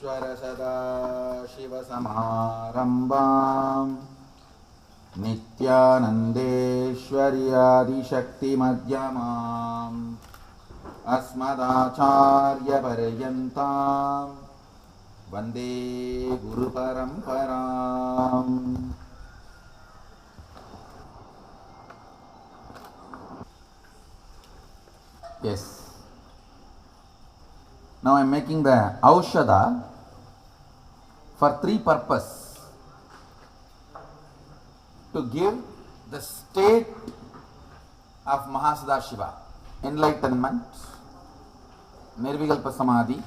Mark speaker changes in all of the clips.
Speaker 1: सदाशिवसमारम्भां नित्यानन्देश्वर्यादिशक्तिमध्यमाम् अस्मदाचार्यपर्यन्तां वन्दे गुरुपरम्पराम्. Yes. Now I am making the Aushadha for three purposes. To give the state of Mahasadashiva, enlightenment, Nirvikalpa Samadhi,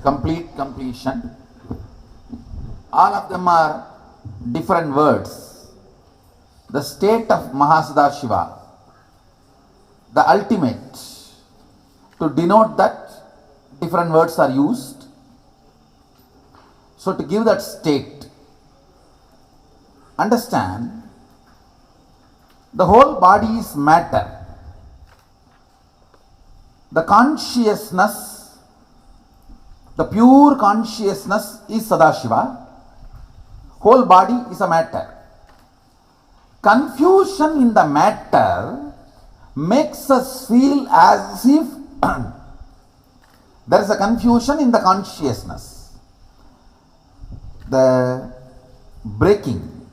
Speaker 1: complete completion. All of them are different words. The state of Mahasadashiva, the ultimate, to denote that different words are used. So to give that state, understand the whole body is matter. The consciousness, the pure consciousness is Sadashiva. Whole body is a matter. Confusion in the matter makes us feel as if there is a confusion in the consciousness. The breaking,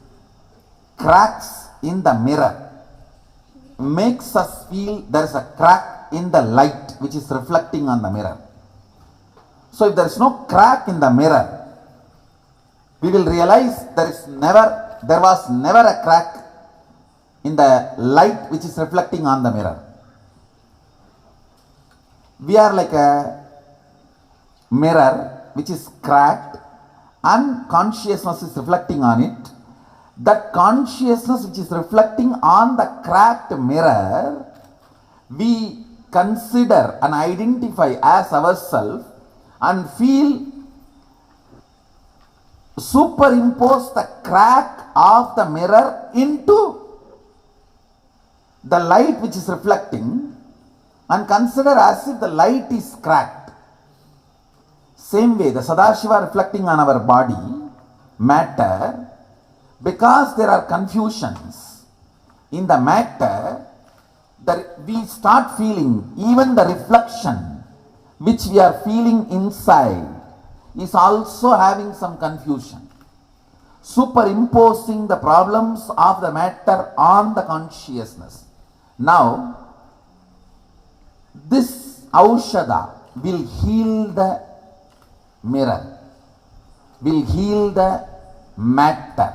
Speaker 1: cracks in the mirror makes us feel there is a crack in the light which is reflecting on the mirror. So if there is no crack in the mirror, we will realize there was never a crack in the light which is reflecting on the mirror. We are like a mirror which is cracked and consciousness is reflecting on it. That consciousness which is reflecting on the cracked mirror, we consider and identify as ourselves and superimpose the crack of the mirror into the light which is reflecting and consider as if the light is cracked. Same way, the Sadashiva reflecting on our body, matter, because there are confusions in the matter, that we start feeling even the reflection which we are feeling inside is also having some confusion, superimposing the problems of the matter on the consciousness. Now, this Aushadha will heal the mirror, will heal the matter,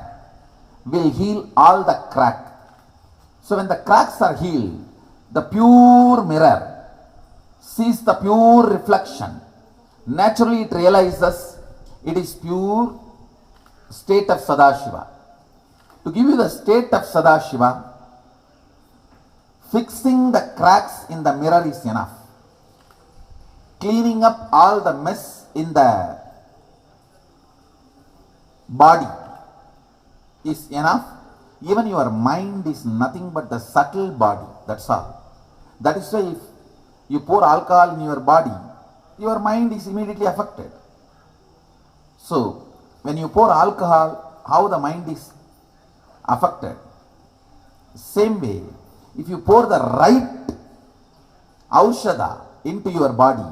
Speaker 1: will heal all the crack. So when the cracks are healed, the pure mirror sees the pure reflection. Naturally it realizes it is pure state of Sadashiva. To give you the state of Sadashiva, fixing the cracks in the mirror is enough. Cleaning up all the mess in the body is enough. Even your mind is nothing but the subtle body, that's all. That is why if you pour alcohol in your body, your mind is immediately affected. So, when you pour alcohol, how the mind is affected? Same way, if you pour the right Aushadha into your body,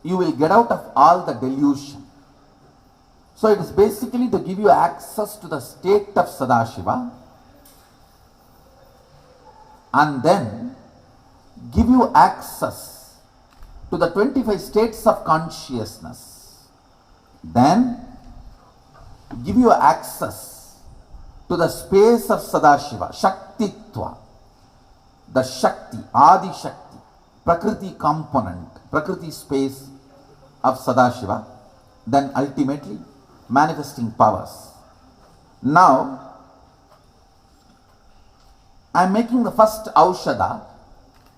Speaker 1: you will get out of all the delusion. So it is basically to give you access to the state of Sadashiva and then give you access to the 25 states of consciousness. Then give you access to the space of Sadashiva, Shaktitva, the Shakti, Adi Shakti, Prakriti component, Prakriti space of Sadashiva, then ultimately manifesting powers. Now, I am making the first Aushadha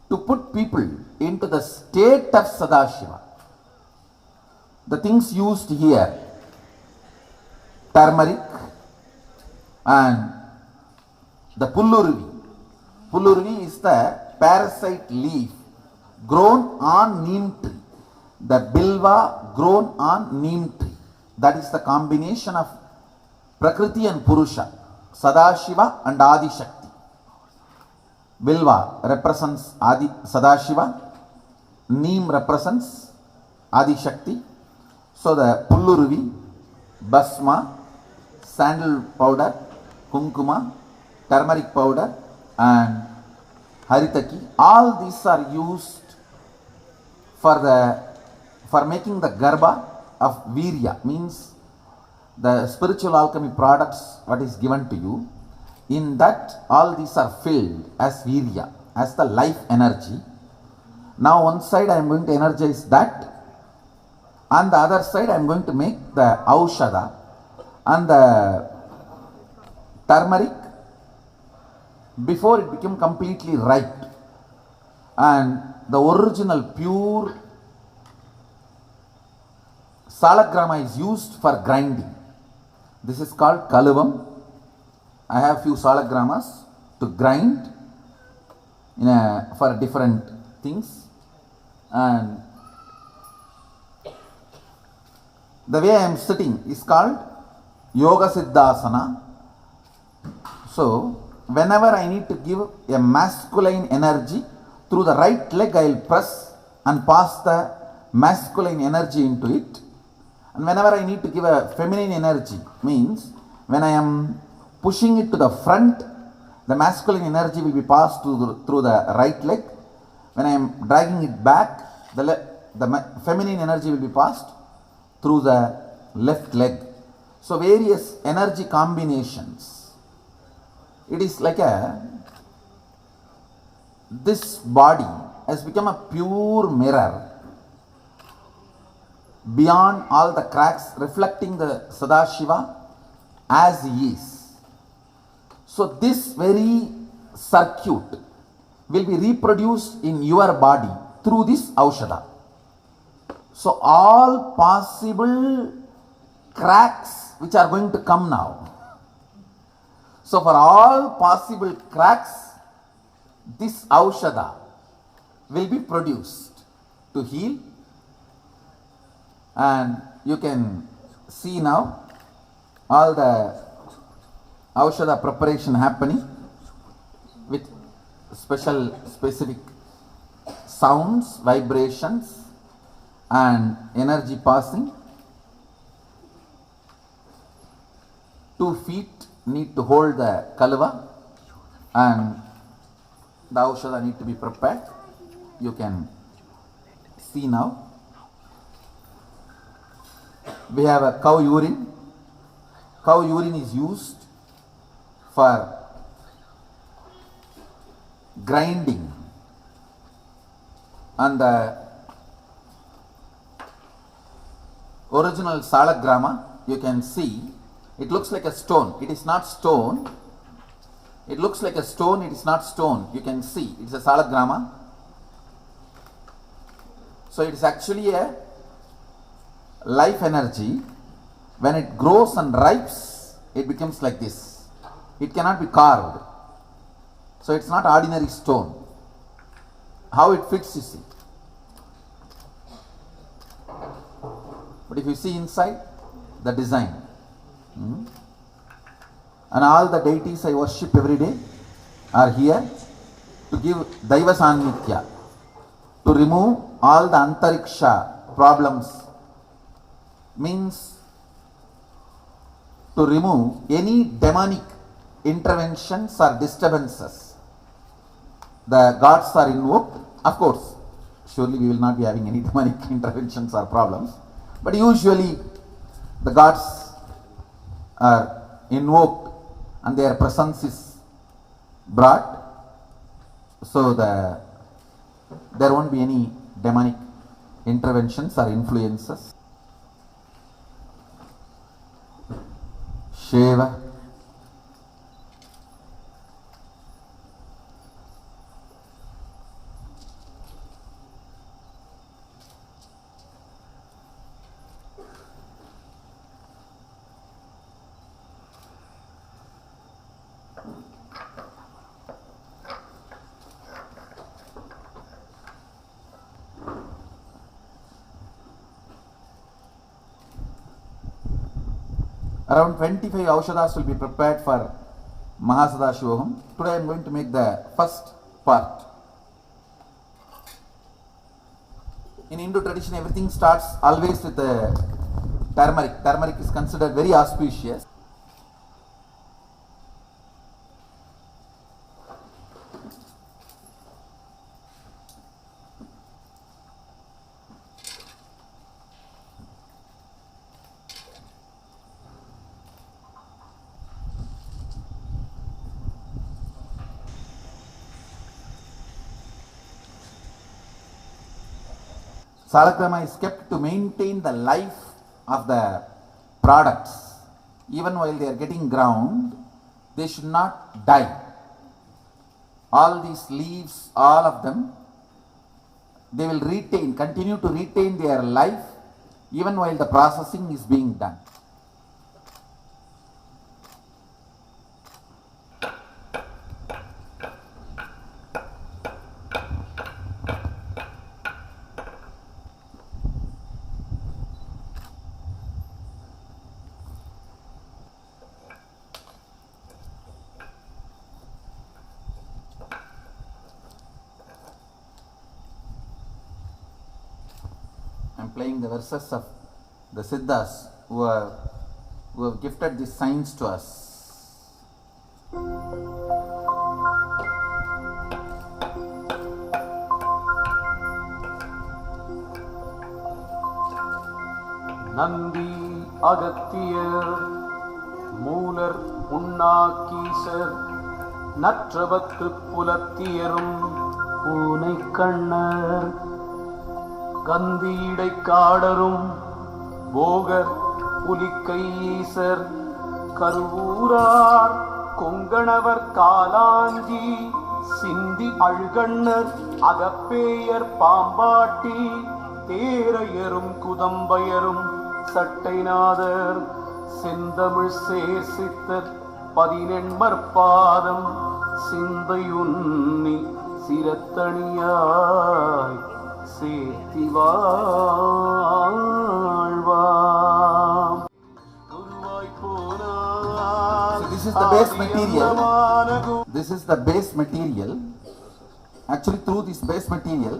Speaker 1: to put people into the state of Sadashiva. The things used here, turmeric and the Pullurvi. Pullurvi is the parasite leaf grown on neem tree. the bilva grown on neem tree. That is the combination of Prakriti and Purusha, Sadashiva and Adi Shakti. Bilva represents Adi Sadashiva, neem represents Adi Shakti. So the Pulluruvi, Basma, sandal powder, Kumkuma, turmeric powder and Haritaki, all these are used for making the Garbha of Virya, means the spiritual alchemy products what is given to you. In that all these are filled as Virya, as the life energy. Now one side I am going to energize that, on the other side I am going to make the Aushada and the turmeric before it became completely ripe, and the original pure Salagrama is used for grinding. This is called Kaluvam. I have few Salagramas to grind for different things, and the way I am sitting is called Yoga Siddhasana. So whenever I need to give a masculine energy, through the right leg I will press and pass the masculine energy into it. And whenever I need to give a feminine energy, means when I am pushing it to the front, the masculine energy will be passed through the right leg. When I am dragging it back, the feminine energy will be passed through the left leg. So various energy combinations. It is like this body has become a pure mirror, beyond all the cracks, reflecting the Sadashiva as he is. So this very circuit will be reproduced in your body through this Aushada. So all possible cracks which are going to come now. So for all possible cracks, this Aushada will be produced to heal. And you can see now all the Aushada preparation happening with specific sounds, vibrations and energy passing. 2 feet need to hold the Kalva and the Aushada need to be prepared. You can see now. We have a cow urine. Cow urine is used for grinding, and the original Salagrama, you can see it looks like a stone. It is not stone. It looks like a stone. It is not stone. You can see it's a Salagrama. So it is actually a life energy. When it grows and ripes, it becomes like this. It cannot be carved. So it's not ordinary stone. How it fits, you see. But if you see inside, the design. And all the deities I worship every day are here to give Daiva Sanmitya, to remove all the Antariksha problems, means to remove any demonic interventions or disturbances. The gods are invoked. Of course, surely we will not be having any demonic interventions or problems, but usually the gods are invoked and their presence is brought, so there won't be any demonic interventions or influences. Shiva. Around 25 Aushadas will be prepared for Mahasadashiva Hom. Today I am going to make the first part. In Hindu tradition, everything starts always with turmeric. Turmeric is considered very auspicious. Salagrama is kept to maintain the life of the products. Even while they are getting ground, they should not die. All these leaves, all of them, they will continue to retain their life even while the processing is being done. I am playing the verses of the Siddhas who have gifted this science to us.
Speaker 2: Nandi Agathiyar Moolar உண்ணாக்கீசர் நற்றவத்து புலத்தியரும் பூனை கண்ணர் கந்தீடை காடரும் போகர் புலிக்கையீசர் கருவூரார் கொங்கணவர் காலாஞ்சி சிந்தி அழுகண்ணர் அகப்பேயர் பாம்பாட்டி தேரையரும் குதம்பயரும் சட்டைநாதர் செந்தமிழ் சேர்சித்தர் 18 பாதம் சிந்தையுன்னி சிரத்தணியாய் சேர்த்தி வாழ்வாம்.
Speaker 1: So this is the base material. This is the base material. Actually, through this base material,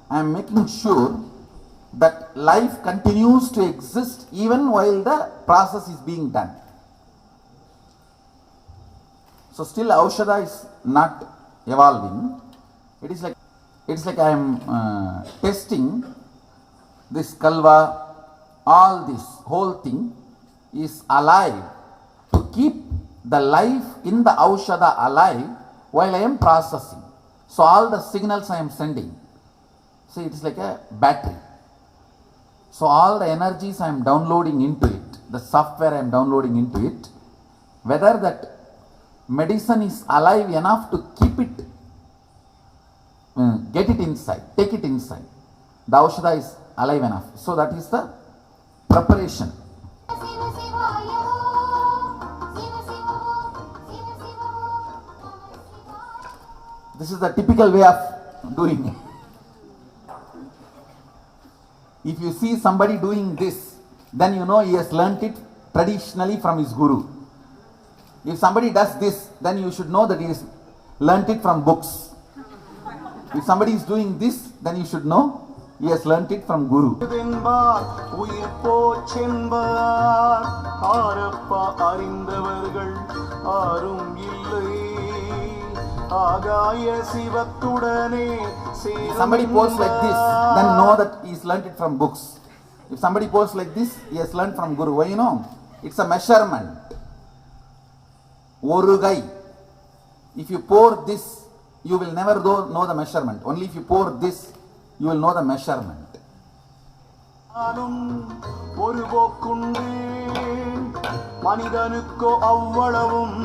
Speaker 1: I am making sure that life continues to exist even while the process is being done. So still Aushadha is not evolving. It's like I am testing this kalva. All this whole thing is alive to keep the life in the Aushadha alive while I am processing. So all the signals I am sending, see, it is like a battery. So all the energies I am downloading into it, the software I am downloading into it, whether that medicine is alive enough to keep it, get it inside, take it inside. The Aushadha is alive enough. So that is the preparation. This is the typical way of doing it. If you see somebody doing this, then you know he has learnt it traditionally from his guru. If somebody does this, then you should know that he has learnt it from books. If somebody is doing this, then you should know he has learnt it from guru. If somebody posts like this, then know that he has learnt it from books. If somebody posts like this, he has learnt from guru. Why you know? It's a measurement. Orugai. If you pour this, you will never know the measurement. Only if you pour this, you will know the measurement.
Speaker 2: மனிதனுக்கோ அவ்வளவும்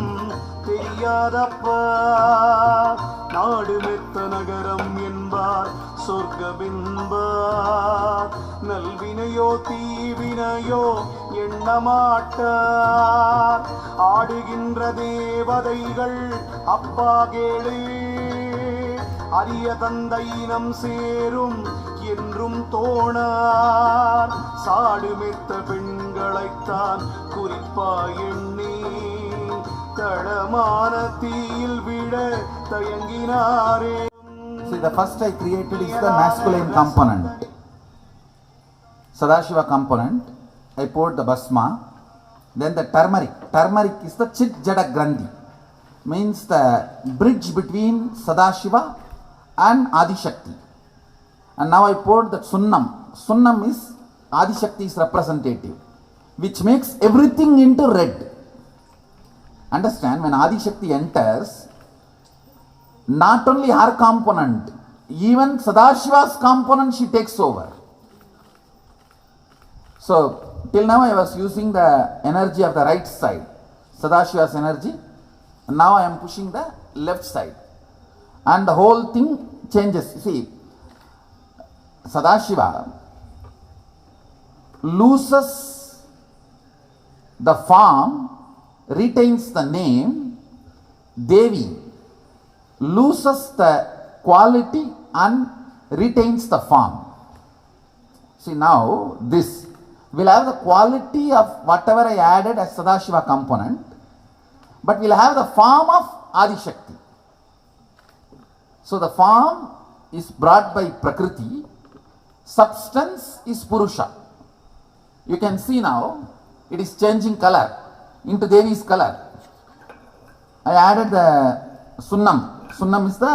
Speaker 2: தெரியாதப்பா நாடு மெத்த நகரம் என்பார் சொர்க்கபின்பார் நல்வினையோ தீவினையோ எண்ணமாட்டார் ஆடுகின்ற தேவதைகள் அப்பா கேளே அரிய தந்தையினம் சேரும் என்றும் தோணார் சாடுமெத்த பெண்களைத்தான் குறிப்பாய் எண்ணி தளமான தீயில் விட தயங்கினாரே.
Speaker 1: See, the first I created is the masculine component, Sadashiva component. I poured the Bhasma. Then the turmeric. Turmeric is the Chit Jada Grandhi, means the bridge between Sadashiva and Adishakti. And now I poured the Sunnam. Sunnam is Adishakti's representative, which makes everything into red. Understand, when Adishakti enters, not only her component, even Sadashiva's component she takes over. So, till now I was using the energy of the right side, Sadashiva's energy. Now I am pushing the left side. And the whole thing changes. See, Sadashiva loses the form, retains the name. Devi loses the quality and retains the form. See, now this will have the quality of whatever I added as Sadashiva component, but will have the form of Adishakti. So the form is brought by Prakriti, substance is Purusha. You can see now it is changing color into Devi's color. I added the Sunnam. Sunnam is the,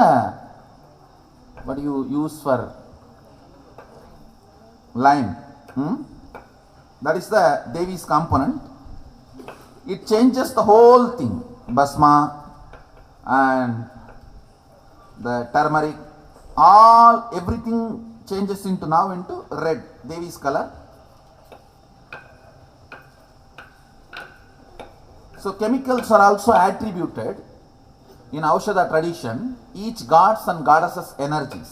Speaker 1: what you use for lime. That is the Devi's component. It changes the whole thing. Bhasma and the turmeric, everything changes into now into red, Devi's color. So chemicals are also attributed in Aushadha tradition, each gods and goddesses energies.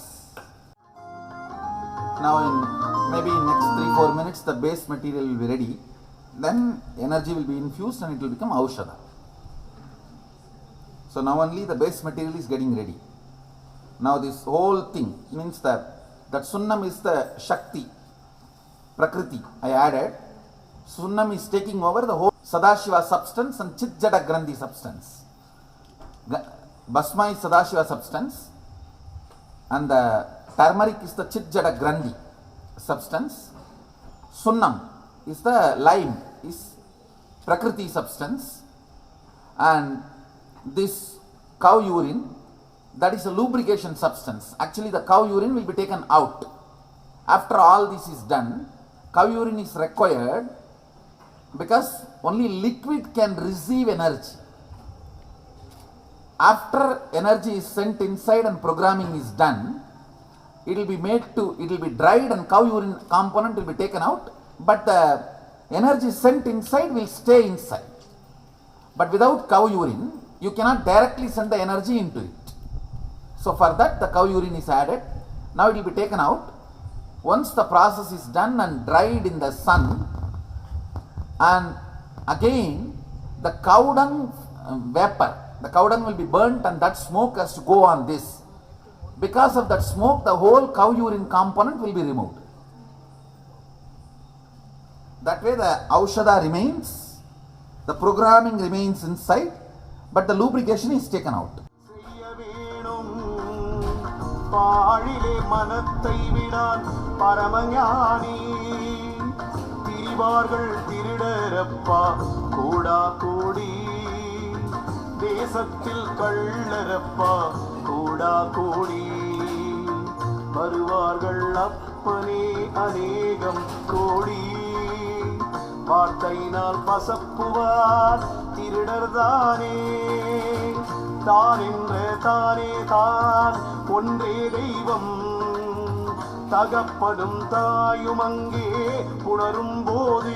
Speaker 1: Now in maybe in next 3-4 minutes the base material will be ready. Then energy will be infused and it will become Aushadha. So now only the base material is getting ready. Now this whole thing means that Sunnam is the Shakti, Prakriti I added. Sunnam is taking over the whole Sadashiva substance and Chit Jada Grandhi substance. Bhasma is Sadashiva substance and the turmeric is the Chit Jada Grandhi substance. Sunnam is the lime, is Prakriti substance, and this cow urine, that is a lubrication substance. Actually the cow urine will be taken out. After all this is done, cow urine is required because only liquid can receive energy. After energy is sent inside and programming is done, it will be dried and cow urine component will be taken out, but the energy sent inside will stay inside. But without cow urine, you cannot directly send the energy into it. So for that the cow urine is added. Now it will be taken out. Once the process is done and dried in the sun, and again the cow dung vapor, the cow dung will be burnt and that smoke has to go on this. Because of that smoke, the whole cow urine component will be removed. That way the Aushadha remains, the programming remains inside, but the lubrication is taken out.
Speaker 2: பாழிலே மனத்தை விடான் பரமஞானி திரிவார்கள் திருடரப்பா கூடா கூடி தேசத்தில் கள்ளரப்பா கூடா கூடி வருவார்கள் அப்பனே அநேகம் கோடி வார்த்தையினால் பசப்புவார் திருடர்தானே தான் என்ற தானே தான் ஒன்றே தெய்வம் தகப்பனும் தாயும் அங்கே புணரும் போது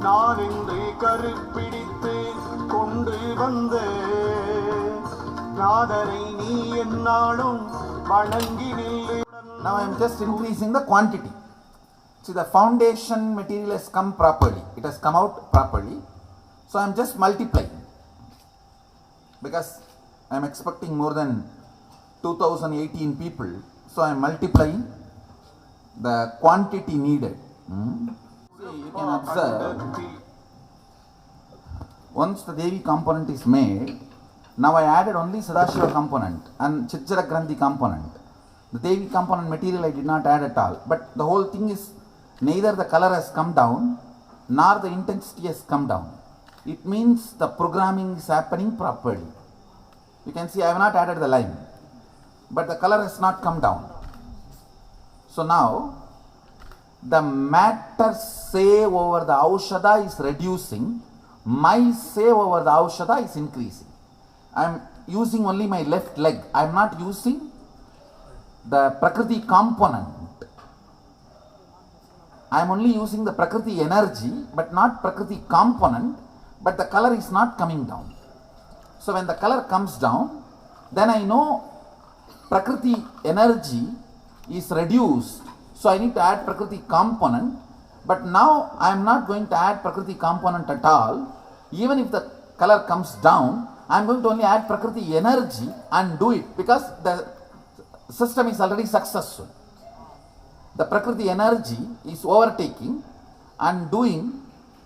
Speaker 2: நான் என்று கருப்பிடித்து கொண்டு வந்த நாதனை நீ என்னாலும் வணங்கி நில்லு.
Speaker 1: Now I am just increasing the quantity. See, the foundation material has come properly. It has come out properly. So I am just multiplying. Because I am expecting more than 2018 people. So I am multiplying the quantity needed. See, you can observe once the Devi component is made, now I added only Sadashiva component and Chitjara Grandhi component. The Devi component material I did not add at all. But the whole thing is neither the color has come down nor the intensity has come down. It means the programming is happening properly. You can see I have not added the line, but the color has not come down. So now the matter save over the Aushadha is reducing, my save over the Aushadha is increasing. I am using only my left leg, I am not using the Prakriti component. I am only using the Prakriti energy but not Prakriti component, but the color is not coming down. So when the color comes down, then I know Prakriti energy is reduced, so I need to add Prakriti component. But now I am not going to add Prakriti component at all. Even if the color comes down, I am going to only add Prakriti energy and do it, because the system is already successful. The Prakriti energy is overtaking and doing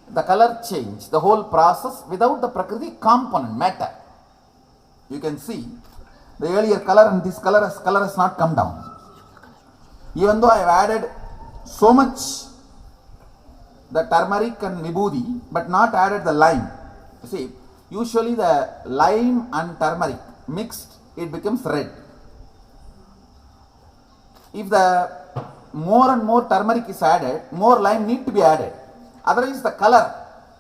Speaker 1: the color change, the whole process without the Prakriti component matter. You can see the earlier color and this color has not come down. Even though I have added so much the turmeric and vibhuti but not added the lime. You see, usually the lime and turmeric mixed, it becomes red. If the more and more turmeric is added, more lime need to be added. Otherwise the color,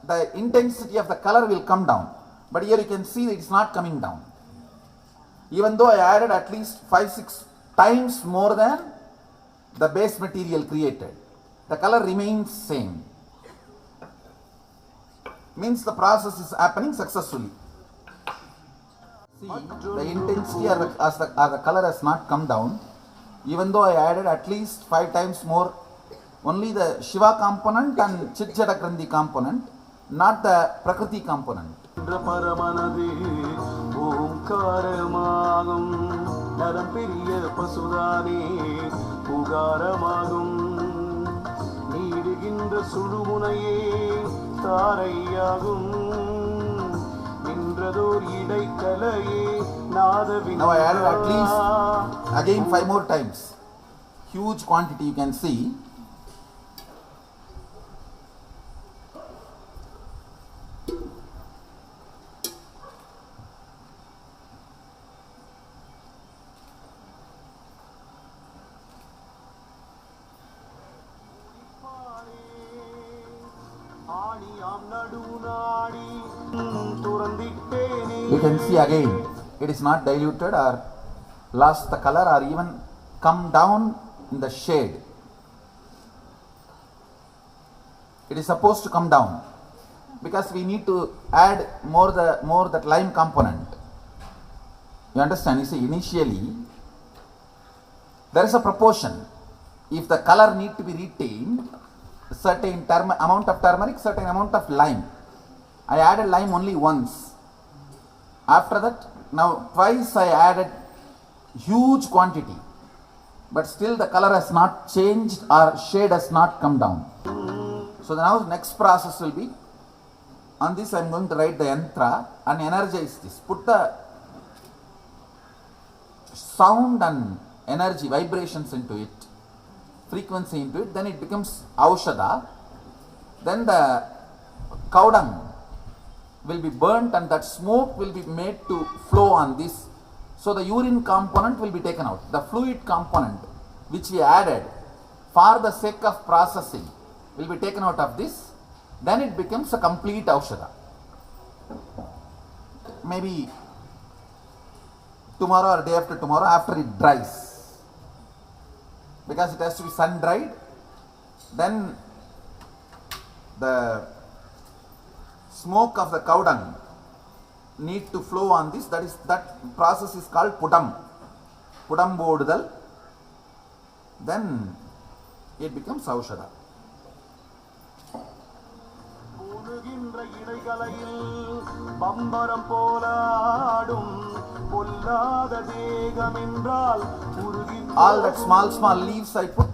Speaker 1: the intensity of the color will come down. But here you can see that it is not coming down. Even though I added at least 5-6 times more than the base material created, the color remains same. Means the process is happening successfully. See, the intensity or the color has not come down. Even though I added at least 5 times more, only the Shiva component and Chitjara Grandhi component, not the Prakriti component. Now I added at least again 5 more times. Huge quantity you can see. You can see again, it is not diluted or lost the color or even come down in the shade. It is supposed to come down because we need to add more that lime component. You understand? You see, initially there is a proportion. If the color need to be retained, certain amount of turmeric, certain amount of lime. I added lime only once. After that, now twice I added huge quantity, but still the color has not changed or shade has not come down. So now the next process will be, on this I am going to write the yantra and energize this. Put the sound and energy, vibrations into it, frequency into it, then it becomes Aushadha. Then the cow dung will be burnt and that smoke will be made to flow on this. So the urine component will be taken out. The fluid component which we added for the sake of processing will be taken out of this. Then it becomes a complete Aushadha. Maybe tomorrow or day after tomorrow, after it dries. Because it has to be sun dried. Then the smoke of the cow dung need to flow on this. That process is called pudam. Pudam bodudal. Then it becomes Aushadha. All that small leaves I put,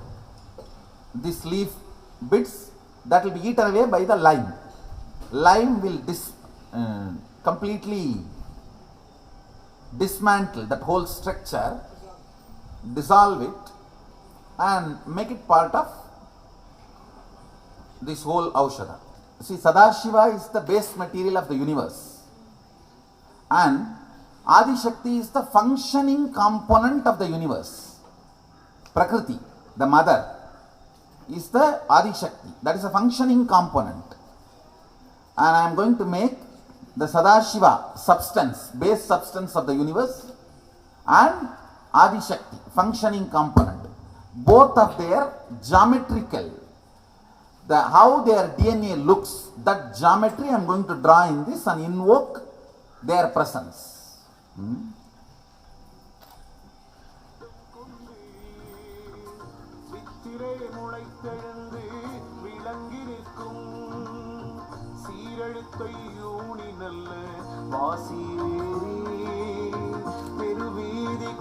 Speaker 1: this leaf bits, that will be eaten away by the lime. Lime will completely dismantle that whole structure, dissolve it and make it part of this whole Aushadha. See, Sadashiva is the base material of the universe and Adi Shakti is the functioning component of the universe. Prakriti, the mother, is the Adi Shakti, that is a functioning component. And I am going to make the Sadashiva substance, base substance of the universe, and Adi Shakti, functioning component. Both of their geometrical, how their DNA looks, that geometry I am going to draw in this and invoke their presence.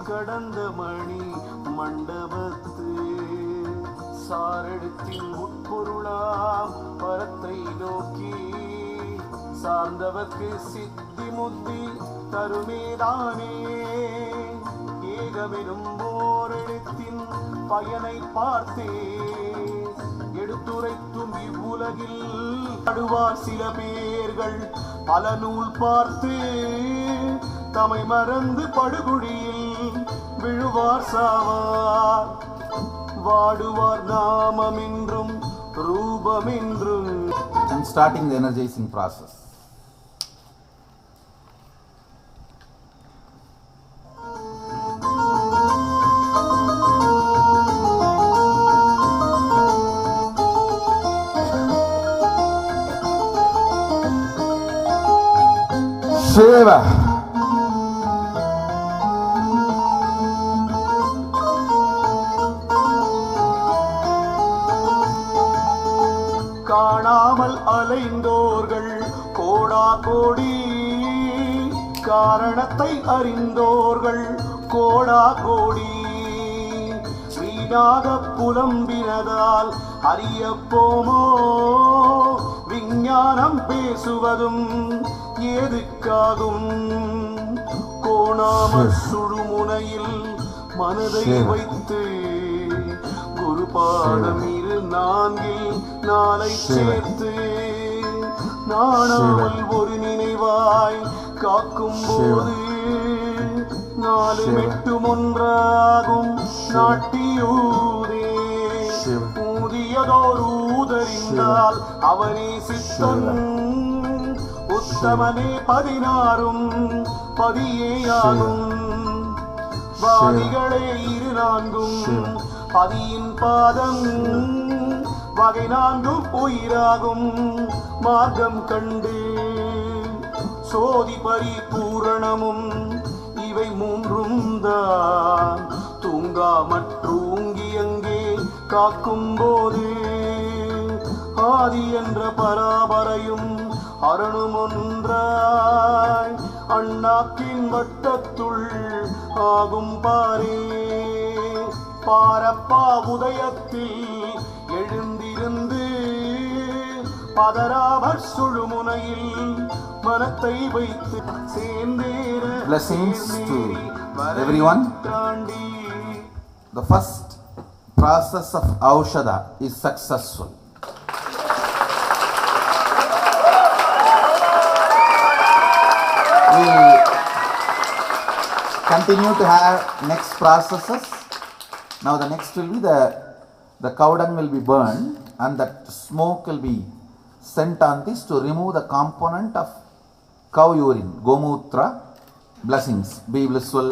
Speaker 2: கடந்த மணி மண்டபத்து சாரெடுத்தின் உட்பொருளாம் பரத்தை நோக்கி சார்ந்தவர்க்கு சித்தி முத்தி தருமேதானே ஏகமெனும் ஓரெழுத்தின் பயனை பார்த்தே எடுத்துரைத்தும் இவ்வுலகில் அடுவார் சில பேர்கள் பல நூல் பார்த்து தமை மறந்து படுகுழியில் விழுவார் சாவார் வாடுவார் நாமமென்றும் ரூபமென்றும்.
Speaker 1: I'm starting the energizing process. Shiva.
Speaker 2: காணாமல் அலைந்தோர்கள் கோடா கோடி காரணத்தை அறிந்தோர்கள் கோடா கோடி வீணாக புலம்பினதால் அறியப்போமோ விஞ்ஞானம் பேசுவதும் ஏதுக்காகும் கோணாம சுழுமுனையில் மனதை வைத்து குரு பாதம் இரு நான்கில் நாளை சேர்த்து நாணாமல் ஒரு நினைவாய் காக்கும் போது நாலு மெட்டும் ஒன்றாகும் நாட்டியூதே ஊதியதோர் ஊதறிந்தால் அவனே சித்தன் உத்தமனே 16 பதியேயாகும் வாதிகளே 24 பதியின் பாதம் வகை 4 உயிராகும் மார்க்கம் கண்டு சோதி பரிபூரணமும் இவை 3 தான் தூங்காமற்றூங்கி அங்கே காக்கும் போது ஆதி என்ற பராபரையும் அரணும் ஒன்றாய் அண்ணாக்கின் வட்டத்துள் ஆகும் பாரே பாரப்பா உதயத்தில் எழுந்திருந்து பதராவர் சுழுமுனையில் மனத்தை வைத்து சேர்ந்தேற.
Speaker 1: Blessings to everyone. The first process of Aushadha is successful. We continue to have next processes. Now the next will be the cow dung will be burned and that smoke will be sent on this to remove the component of cow urine, Gomutra. Blessings. Be blissful.